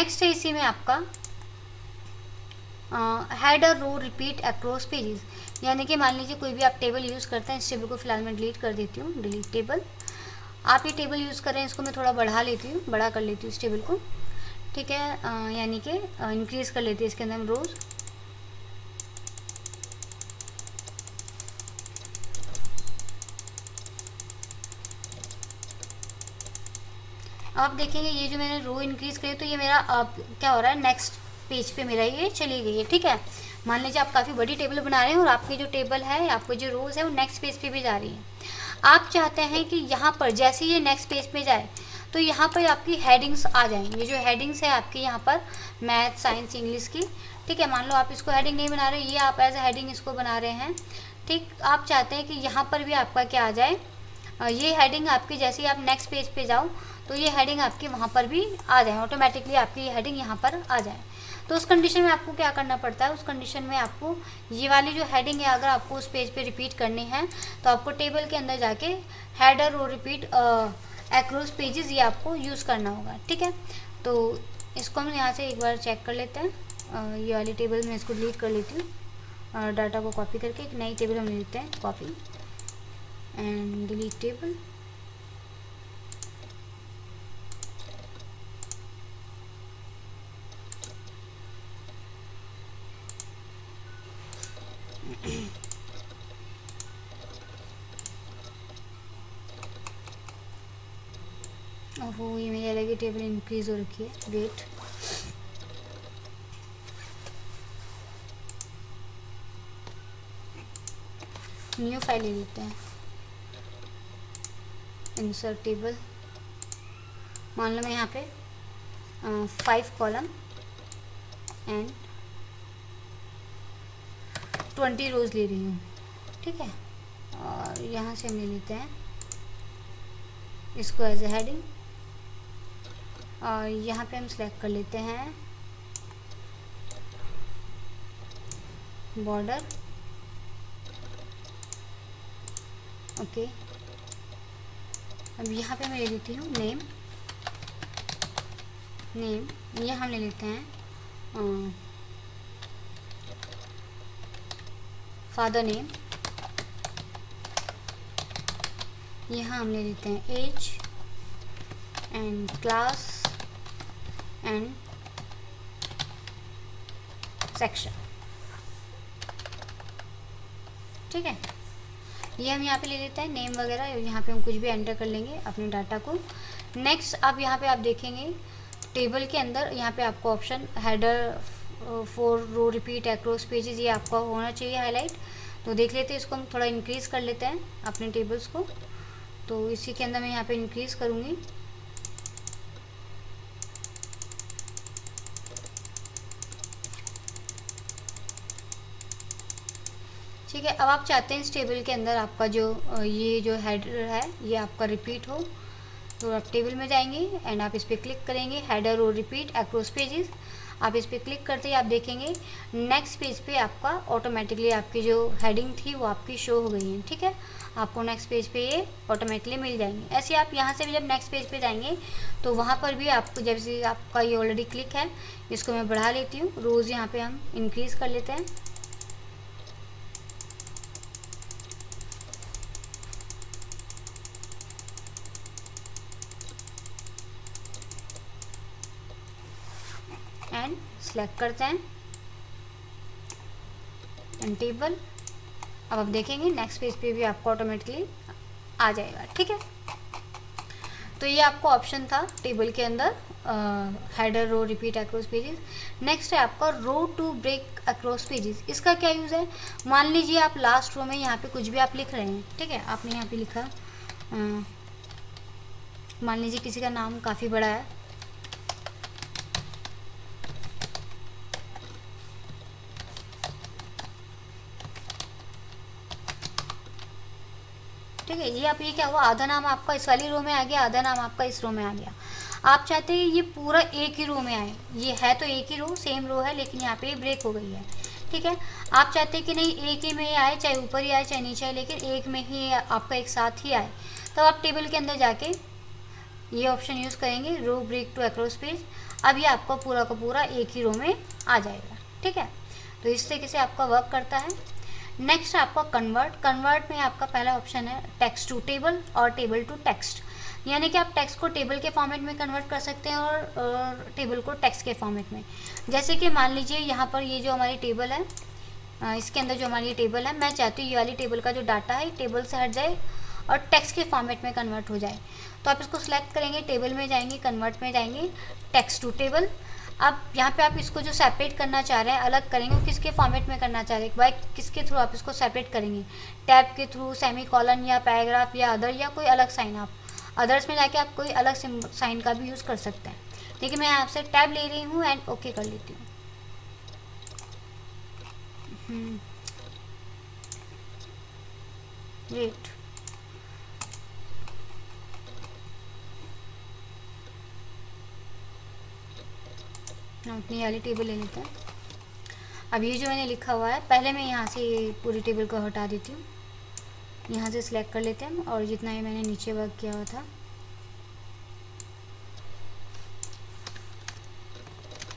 Next है इसी में आपका header row repeat across pages, यानी कि मान लीजिए कोई भी आप टेबल यूज़ करते हैं, इस टेबल को फिलहाल मैं डिलीट कर देती हूँ, डिलीट टेबल। आप ये टेबल यूज़ कर रहे हैं, इसको मैं थोड़ा बढ़ा लेती हूँ, बड़ा कर लेती हूँ इस टेबल को, ठीक है, यानी कि इंक्रीज़ कर लेती है इसके अंदर हम रोज़। अब आप देखेंगे ये जो मैंने रो इंक्रीज़ करी तो ये मेरा अब क्या हो रहा है, नेक्स्ट पेज पे मेरा ये चली गई है, ठीक है। मान लीजिए आप काफ़ी बड़ी टेबल बना रहे हैं और आपकी जो टेबल है, आपको जो रोज़ है वो नेक्स्ट पेज पे भी जा रही है। आप चाहते हैं कि यहाँ पर जैसे ये नेक्स्ट पेज पे जाए तो यहाँ पर आपकी हेडिंग्स आ जाएंगी। ये जो हेडिंग्स है आपकी यहाँ पर मैथ, साइंस, इंग्लिश की, ठीक है। मान लो आप इसको हेडिंग नहीं बना रहे, ये आप एज ए हेडिंग इसको बना रहे हैं, ठीक। आप चाहते हैं कि यहाँ पर भी आपका क्या आ जाए, ये हेडिंग आपकी जैसे ही आप नेक्स्ट पेज पे जाओ तो ये हेडिंग आपकी वहाँ पर भी आ जाए, ऑटोमेटिकली आपकी ये हेडिंग यहाँ पर आ जाए। तो उस कंडीशन में आपको क्या करना पड़ता है, उस कंडीशन में आपको ये वाली जो हेडिंग है अगर आपको उस पेज पे रिपीट करनी है तो आपको टेबल के अंदर जाके हेडर और रिपीट अक्रॉस पेजेस ये आपको यूज़ करना होगा, ठीक है। तो इसको हम यहाँ से एक बार चेक कर लेते हैं। ये वाली टेबल मैं इसको डिलीट कर लेती हूँ, डाटा को कॉपी करके एक नई टेबल हम ले लेते हैं, कॉपी एंड डिलीट टेबल। वो ये मेरी अलग ही टेबल इंक्रीज हो रखी है, वेट। न्यू फाइल ले लेते हैं, इंसर्ट टेबल। मान लो मैं यहाँ पे 5 कॉलम एंड 20 रोज ले रही हूँ, ठीक है। और यहाँ से हम ले लेते हैं इसको एज ए हेडिंग और यहाँ पे हम सिलेक्ट कर लेते हैं बॉर्डर, ओके। अब यहाँ पे मैं ले लेती हूँ नेम, यहाँ हम ले लेते हैं फादर नेम, यहाँ हम ले लेते हैं age and class and section, ठीक है। ये हम यहाँ पे ले लेते हैं नेम वगैरह, यहाँ पे हम कुछ भी एंटर कर लेंगे अपने डाटा को। नेक्स्ट अब यहाँ पे आप देखेंगे टेबल के अंदर यहाँ पे आपको option header for row repeat across pages ये आपका होना चाहिए हाईलाइट। तो देख लेते हैं, इसको हम थोड़ा इंक्रीज़ कर लेते हैं अपने टेबल्स को। तो इसी के अंदर मैं यहाँ पे इंक्रीज़ करूँगी, ठीक है। अब आप चाहते हैं इस टेबल के अंदर आपका जो ये जो हेडर है ये आपका रिपीट हो, तो आप टेबल में जाएंगे एंड आप इस पर क्लिक करेंगे हेडर और रिपीट अक्रॉस पेजेस। आप इस पर क्लिक करते ही आप देखेंगे नेक्स्ट पेज पे आपका ऑटोमेटिकली आपकी जो हेडिंग थी वो आपकी शो हो गई है, ठीक है। आपको नेक्स्ट पेज पे ये ऑटोमेटिकली मिल जाएंगे। ऐसे आप यहाँ से भी जब नेक्स्ट पेज पे जाएंगे तो वहाँ पर भी आपको जैसे आपका ये ऑलरेडी क्लिक है, इसको मैं बढ़ा लेती हूँ, रोज़ यहाँ पे हम इंक्रीज़ कर लेते हैं। एंड सेलेक्ट करते हैं एंड टेबल। अब आप देखेंगे नेक्स्ट पेज पे भी आपको ऑटोमेटिकली आ जाएगा, ठीक है। तो ये आपको ऑप्शन था टेबल के अंदर header row repeat across pages. Next है आपका row to break across pages. इसका क्या यूज़ है, मान लीजिए आप लास्ट रो में यहाँ पे कुछ भी आप लिख रहे हैं, ठीक है। आपने यहाँ पे लिखा मान लीजिए किसी का नाम काफ़ी बड़ा है, ठीक है। ये आप ये क्या हुआ, आधा नाम आपका इस वाली रो में आ गया, आधा नाम आपका इस रो में आ गया। आप चाहते हैं ये पूरा एक ही रो में आए, ये है तो एक ही रो सेम रो है लेकिन यहाँ पे ब्रेक हो गई है, ठीक है। आप चाहते हैं कि नहीं एक ही में ही आए, चाहे ऊपर ही आए चाहे नीचे आए, लेकिन एक में ही आपका एक साथ ही आए, तब आप टेबल के अंदर जाके ये ऑप्शन यूज़ करेंगे रो ब्रेक टू अक्रॉस पेज। अब ये आपका पूरा का पूरा एक ही रो में आ जाएगा, ठीक है। तो इस तरीके से आपका वर्क करता है। नेक्स्ट आपका कन्वर्ट में आपका पहला ऑप्शन है टेक्स्ट टू टेबल और टेबल टू टेक्स्ट, यानी कि आप टेक्स्ट को टेबल के फॉर्मेट में कन्वर्ट कर सकते हैं और टेबल को टेक्स्ट के फॉर्मेट में। जैसे कि मान लीजिए यहाँ पर ये जो हमारी टेबल है, इसके अंदर जो हमारी टेबल है, मैं चाहती हूँ ये वाली टेबल का जो डाटा है टेबल से हट जाए और टेक्स्ट के फॉर्मेट में कन्वर्ट हो जाए। तो आप इसको सिलेक्ट करेंगे, टेबल में जाएंगे, कन्वर्ट में जाएंगे, टेक्स्ट टू टेबल। अब यहाँ पे आप इसको जो सेपरेट करना चाह रहे हैं, अलग करेंगे, वो किसके फॉर्मेट में करना चाह रहे हैं, बाय किसके थ्रू आप इसको सेपरेट करेंगे, टैब के थ्रू, सेमी कॉलन या पैराग्राफ या अदर, या कोई अलग साइन। आप अदर्स में जाके आप कोई अलग साइन का भी यूज़ कर सकते हैं। देखिए मैं यहाँ से टैब ले रही हूँ एंड ओके कर लेती हूँ। वेट, हम अपनी वाली टेबल ले लेते हैं। अब ये जो मैंने लिखा हुआ है, पहले मैं यहाँ से ये पूरी टेबल को हटा देती हूँ, यहाँ से सिलेक्ट कर लेते हैं और जितना ये मैंने नीचे वर्क किया हुआ था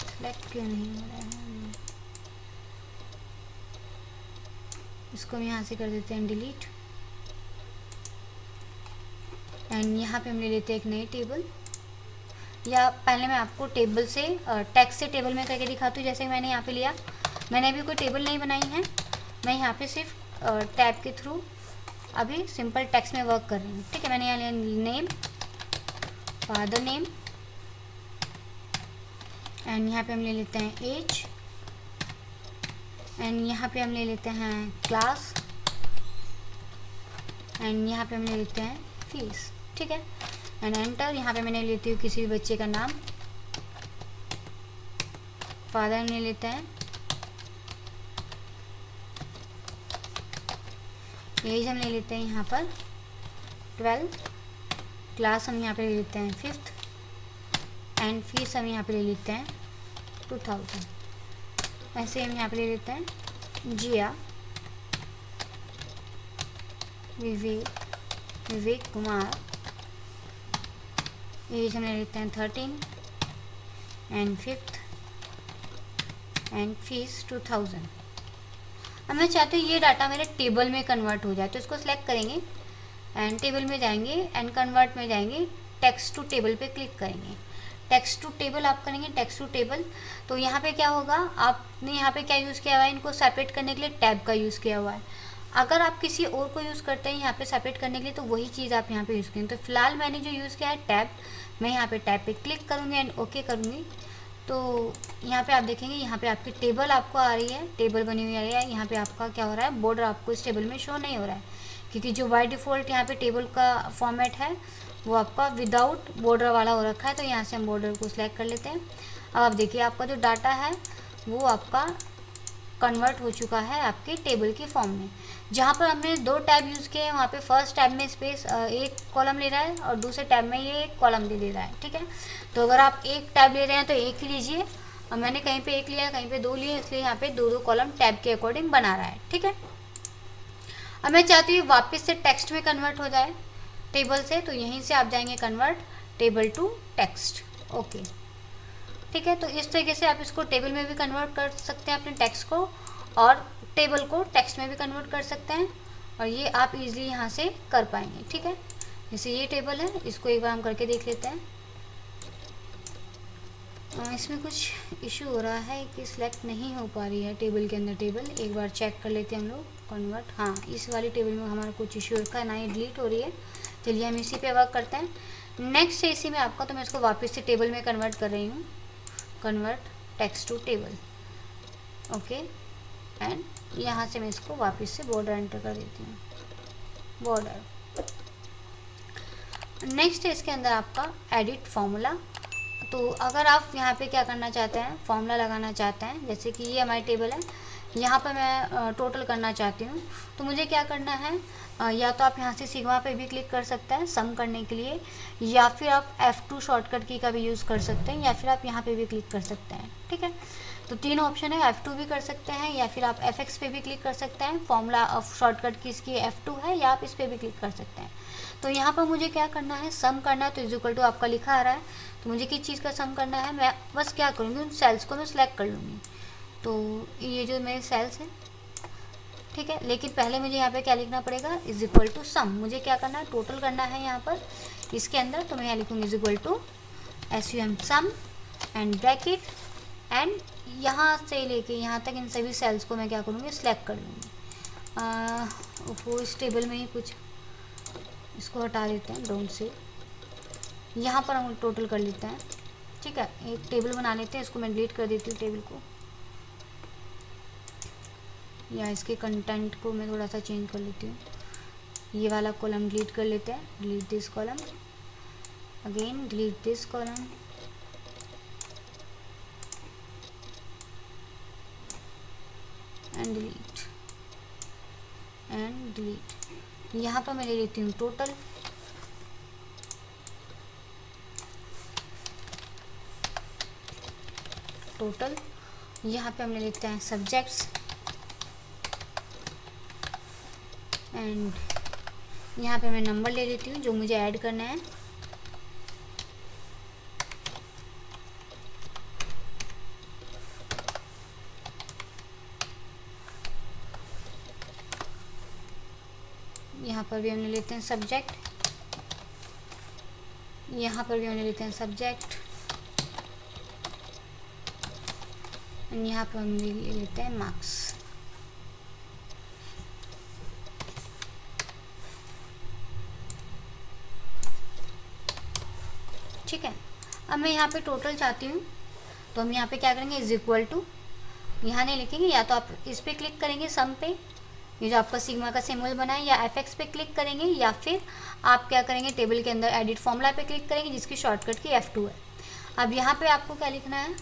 सिलेक्ट क्यों नहीं हो रहा है, इसको हम यहाँ से कर देते हैं डिलीट एंड यहाँ पे हम ले लेते हैं एक नई टेबल। या पहले मैं आपको टेबल से टेक्स्ट से टेबल में करके दिखाती हूँ। जैसे मैंने यहाँ पे लिया, मैंने अभी कोई टेबल नहीं बनाई है, मैं यहाँ पे सिर्फ टैब के थ्रू अभी सिंपल टेक्स्ट में वर्क कर रही हूँ, ठीक है। मैंने यहाँ लिया नेम, फादर नेम एंड यहाँ पे हम ले लेते हैं एज एंड यहाँ पे हम ले लेते हैं क्लास एंड यहाँ पे हम ले लेते हैं फीस, ठीक है। एंड एंटर, यहाँ पे मैंने लेती हूँ किसी भी बच्चे का नाम, फादर ने लेते हैं, एज हम ले लेते हैं यहाँ पर 12, क्लास हम यहाँ पे ले लेते हैं 5th एंड फीस हम यहाँ पे ले लेते हैं 2000। ऐसे हम यहाँ पे ले लेते हैं जिया, विवेक कुमार, एज हम ले लेते हैं 13 एंड 5th एंड फीस 2000। अब मैं चाहती हूँ ये डाटा मेरे टेबल में कन्वर्ट हो जाए, तो इसको सिलेक्ट करेंगे एंड टेबल में जाएंगे एंड कन्वर्ट में जाएंगे, टेक्स्ट टू टेबल पे क्लिक करेंगे। टेक्स्ट टू टेबल आप करेंगे, टेक्स्ट टू टेबल। तो यहाँ पे क्या होगा, आपने यहाँ पे क्या यूज़ किया हुआ है, इनको सेपरेट करने के लिए टैब का यूज़ किया हुआ है। अगर आप किसी और को यूज़ करते हैं यहाँ पे सेपरेट करने के लिए, तो वही चीज़ आप यहाँ पे यूज़ करेंगे। तो फिलहाल मैंने जो यूज़ किया है टैब, मैं यहाँ पे टैब पे क्लिक करूँगी एंड ओके करूँगी। तो यहाँ पे आप देखेंगे, यहाँ पे आपकी टेबल आपको आ रही है, टेबल बनी हुई आ रही है। यहाँ पे आपका क्या हो रहा है, बॉर्डर आपको इस टेबल में शो नहीं हो रहा है, क्योंकि जो बाय डिफ़ॉल्ट यहाँ पे टेबल का फॉर्मेट है वो आपका विदाउट बॉर्डर वाला हो रखा है। तो यहाँ से हम बॉर्डर को सिलेक्ट कर लेते हैं। अब आप देखिए आपका जो डाटा है वो आपका कन्वर्ट हो चुका है आपके टेबल के फॉर्म में। जहाँ पर हमने 2 टैब यूज़ किए हैं, वहाँ पे फर्स्ट टैब में स्पेस एक कॉलम ले रहा है और दूसरे टैब में ये एक कॉलम दे रहा है, ठीक है। तो अगर आप एक टैब ले रहे हैं तो एक ही लीजिए, और मैंने कहीं पे एक लिया, कहीं पे 2 लिए, इसलिए यहाँ पे 2 कॉलम टैब के अकॉर्डिंग बना रहा है, ठीक है। अब मैं चाहती हूँ वापस से टेक्स्ट में कन्वर्ट हो जाए टेबल से, तो यहीं से आप जाएंगे convert table to text, okay, ठीक है। तो इस तरीके से आप इसको टेबल में भी कन्वर्ट कर सकते हैं अपने टेक्स्ट को, और टेबल को टेक्स्ट में भी कन्वर्ट कर सकते हैं, और ये आप इजीली यहाँ से कर पाएंगे, ठीक है। जैसे ये टेबल है, इसको एक बार हम करके देख लेते हैं। इसमें कुछ इशू हो रहा है कि सिलेक्ट नहीं हो पा रही है टेबल के अंदर टेबल। एक बार चेक कर लेते हैं हम लोग कन्वर्ट, हाँ इस वाली टेबल में हमारा कुछ इशू रखा है, ना ही डिलीट हो रही है। चलिए हम इसी पे वर्क करते हैं। नेक्स्ट है इसी में आपका, तो मैं इसको वापस से टेबल में कन्वर्ट कर रही हूँ, convert text to table, okay. And यहाँ से मैं इसको वापस से बॉर्डर एंटर कर देती हूँ, बॉर्डर। नेक्स्ट है इसके अंदर आपका एडिट फॉर्मूला। तो अगर आप यहाँ पे क्या करना चाहते हैं, फॉर्मूला लगाना चाहते हैं, जैसे कि ये हमारी टेबल है, यहाँ पर मैं टोटल करना चाहती हूँ, तो मुझे क्या करना है, या तो आप यहाँ से सिग्मा पे भी क्लिक कर सकते हैं सम करने के लिए, या फिर आप F2 शॉर्टकट की का भी यूज़ कर सकते हैं, या फिर आप यहाँ पे भी क्लिक कर सकते हैं, ठीक है। तो 3 ऑप्शन है, F2 भी कर सकते हैं या फिर आप FX पे भी क्लिक कर सकते हैं। फॉर्मूला ऑफ शॉर्टकट की इसकी F2 है, या आप इस पर भी क्लिक कर सकते हैं। तो यहाँ पर मुझे क्या करना है, सम करना है। तो इज इक्वल टू आपका लिखा आ रहा है, तो मुझे किस चीज़ का सम करना है, मैं बस क्या करूँगी, उन सेल्स को मैं सिलेक्ट कर लूँगी। तो ये जो मेरे सेल्स हैं, ठीक है, लेकिन पहले मुझे यहाँ पे क्या लिखना पड़ेगा, इज इक्वल टू सम। मुझे क्या करना है, टोटल करना है यहाँ पर इसके अंदर। तो मैं यहाँ लिखूँगी is equal to SUM sum and bracket, and यहाँ से लेके यहाँ तक इन सभी सेल्स को मैं क्या करूँगी, सिलेक्ट कर लूँगी। वो इस टेबल में ही कुछ, इसको हटा देते हैं डोंट से, यहाँ पर हम टोटल कर लेते हैं। ठीक है, एक टेबल बना लेते हैं, इसको मैं डिलीट कर देती हूँ टेबल को, या इसके कंटेंट को मैं थोड़ा सा चेंज कर लेती हूँ। ये वाला कॉलम डिलीट कर लेते हैं, delete this column, again delete this column, and delete and delete. यहाँ पर मैं ले लेती हूँ टोटल, टोटल। यहाँ पे हम ले लेते हैं सब्जेक्ट्स, एंड यहाँ पे मैं नंबर ले लेती हूँ जो मुझे ऐड करना है। यहाँ पर भी हम ले लेते हैं सब्जेक्ट, यहाँ पर भी हम ले लेते हैं सब्जेक्ट, एंड यहाँ पर हम ले लेते हैं मार्क्स। ठीक है, अब मैं यहाँ पे टोटल चाहती हूँ, तो हम यहाँ पे क्या करेंगे, इज इक्वल टू, यहाँ नहीं लिखेंगे, या तो आप इस पर क्लिक करेंगे सम पे, ये जो आपका सिग्मा का सिंबल बना है, या FX पे क्लिक करेंगे, या फिर आप क्या करेंगे, टेबल के अंदर एडिट फॉर्मूला पे क्लिक करेंगे जिसकी शॉर्टकट की F2 है। अब यहाँ पे आपको क्या लिखना है,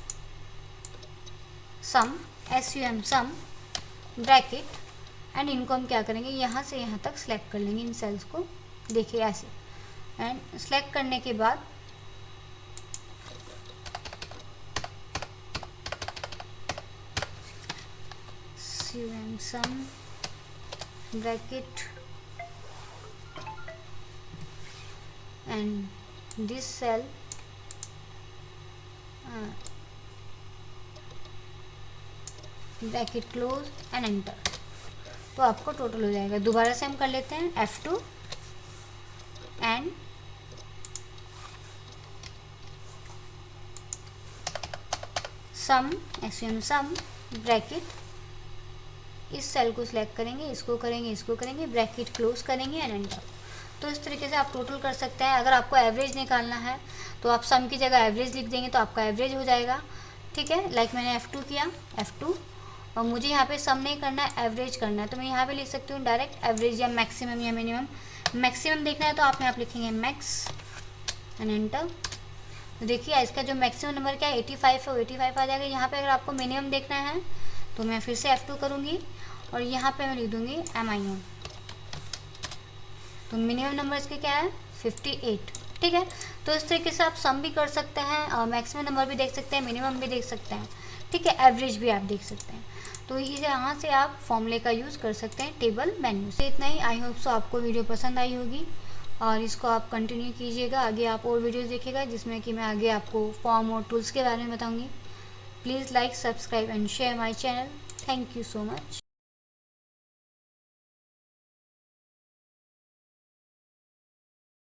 सम SUM सम ब्रैकेट, एंड इनको हम क्या करेंगे, यहाँ से यहाँ तक सिलेक्ट कर लेंगे इन सेल्स को, देखिए ऐसे। एंड सेलेक्ट करने के बाद SUM sum bracket and this cell bracket close and enter, तो आपको टोटल हो जाएगा। दोबारा से हम कर लेते हैं F2 and sum SUM sum bracket, इस सेल को सिलेक्ट करेंगे, इसको करेंगे, इसको करेंगे, ब्रैकेट क्लोज करेंगे एंड एंटर। तो इस तरीके से आप टोटल कर सकते हैं। अगर आपको एवरेज निकालना है तो आप सम की जगह एवरेज लिख देंगे, तो आपका एवरेज हो जाएगा। ठीक है, लाइक मैंने F2 किया, F2, और मुझे यहाँ पे सम नहीं करना है, एवरेज करना है, तो मैं यहाँ पे लिख सकती हूँ डायरेक्ट एवरेज या मैक्सिमम या मिनिमम। मैक्सिमम देखना है तो आप यहाँ पे लिखेंगे मैक्स एंड एंटर। तो देखिए इसका जो मैक्सिमम नंबर क्या है, 85 है, वो 85 आ जाएगा। यहाँ पे अगर आपको मिनिमम देखना है तो मैं फिर से F2 करूँगी, और यहाँ पे मैं लिख दूँगी MIN। तो मिनिमम नंबर इसके क्या है, 58। ठीक है, तो इस तरीके से आप सम भी कर सकते हैं, और मैक्सिमम नंबर भी देख सकते हैं, मिनिमम भी देख सकते हैं। ठीक है, एवरेज भी आप देख सकते हैं। तो ये यहाँ से आप फॉर्मूले का यूज़ कर सकते हैं टेबल मेन्यू से। इतना ही, आई होप सो आपको वीडियो पसंद आई होगी, और इसको आप कंटिन्यू कीजिएगा। आगे आप और वीडियोज़ देखिएगा जिसमें कि मैं आगे आपको फॉर्म और टूल्स के बारे में बताऊँगी। Please like, subscribe and share my channel. Thank you so much.